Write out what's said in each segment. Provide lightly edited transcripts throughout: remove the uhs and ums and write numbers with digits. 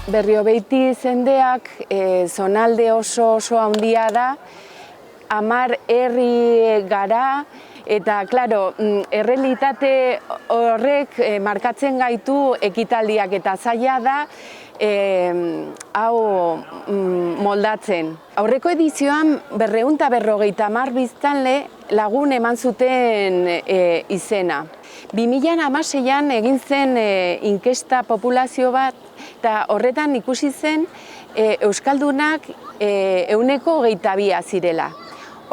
Berriobeiti zendeak zonalde oso handia da, 10 herri gara, eta, klaro, errealitate horrek markatzen gaitu ekitaldiak eta zaila da hau moldatzen. Aurreko edizioan 250 biztanle lagun eman zuten izena. 2016an egin zen inkesta populazio bat, eta horretan ikusi zen Euskaldunak 22% zirela.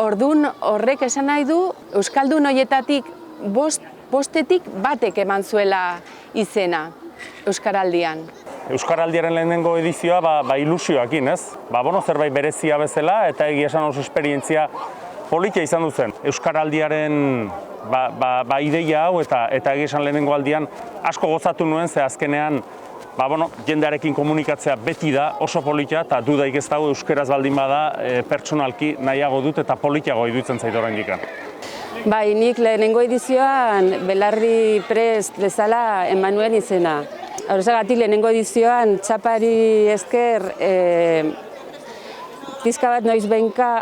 Orduan horrek esan nahi du, Euskaldun horietatik bostetik batek eman zuela izena Euskaraldian. Euskaraldiaren lehenengo edizioa ilusioakin, ez? Zerbait berezia bezala eta egia esan oso esperientzia politia izan duzen. Euskaraldiaren ideia hau eta egia esan lehenengo aldian asko gozatu nuen, ze azkenean jendearekin komunikatzea beti da oso politia eta dudaik ez dago euskaraz baldin bada pertsonalki nahiago dut eta politiago iruditzen zait oraindik. Bai, nik lehenengo edizioan Belarri Prest bezala eman nuen izena. Horrezagatik lehenengo edizioan txapari esker pizka bat noiz behinka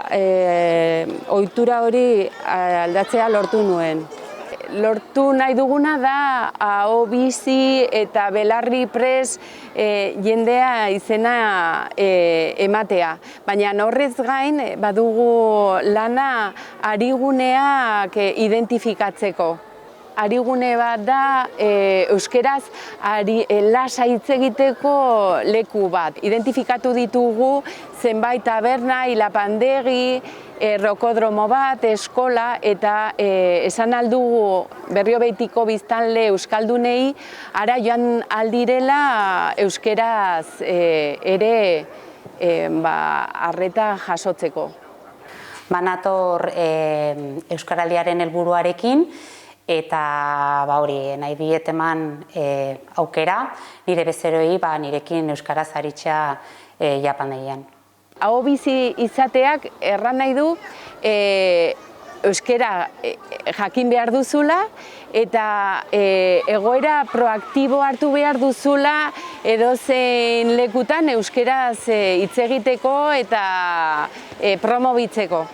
ohitura hori aldatzea lortu nuen. Lortu nahi duguna da aho bizi eta Belarri Prest jendea izena ematea. Baina horrez gain badugu lana ariguneak identifikatzeko. Arigune bat da euskeraz lasa hitz egiteko leku bat. Identifikatu ditugu zenbait taberna, ilapandegi, rokodromo bat, eskola, eta esan aldugu Berriobeitiko biztanle euskaldunei ara joan aldirela euskeraz ere arreta jasotzeko. Banator Euskaraldiaren helburuarekin, eta nahi diet eman aukera nire bezeroi nirekin euskaraz aritzea japandegian. Aho bizi izateak erran nahi du euskara jakin behar duzula eta egoera proaktibo hartu behar duzula edozein lekutan euskaraz hitz egiteko eta promobitzeko.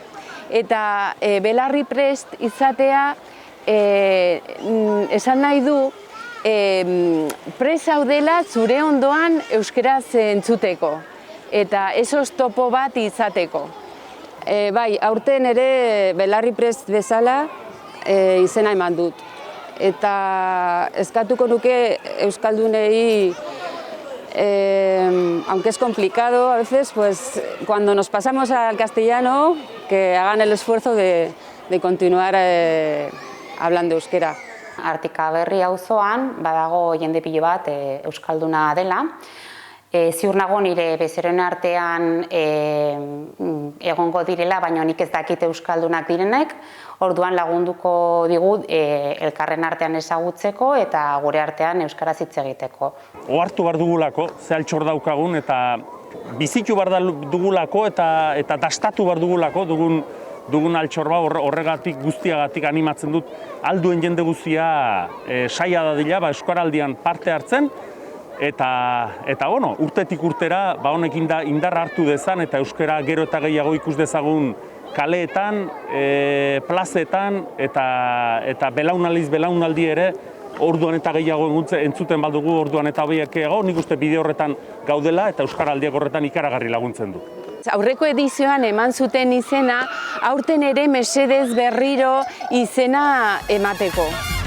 Eta Belarri Prest izatea esan nahi du prest zaudela zure ondoan euskaraz entzuteko eta ez oztopo bat izateko. Bai, aurten ere Belarri Prest bezala izena eman dut. Eta eskatuko nuke euskaldunei, aunque es complicado a veces, pues cuando nos pasamos al castellano, que hagan el esfuerzo de continuar hablando euskera. Artikaberri auzoan badago jende pilo bat euskalduna dela. Ziur nago nire bezeroen artean egongo direla, baina nik ez dakit euskaldunak direnek, orduan lagunduko digut elkarren artean ezagutzeko eta gure artean euskaraz hitz egiteko. Ohartu behar dugulako, ze altxor daukagun eta bizitu behar dugulako eta dastatu behar dugulako dugun altxor horregatik guztiagatik animatzen dut alduen jende guztia saia dadila Euskaraldian parte hartzen eta urtetik urtera honekin indarra hartu dezan eta euskara gero eta gehiago ikus dezagun kaleetan, plazetan eta belaunaldi ere orduan eta gehiago entzuten baldugu orduan eta gehiago, nik uste bide horretan gaudela eta Euskaraldiak horretan ikaragarri laguntzen du. Aurreko edizioan eman zuten izena, aurten ere mesedez berriro izena emateko.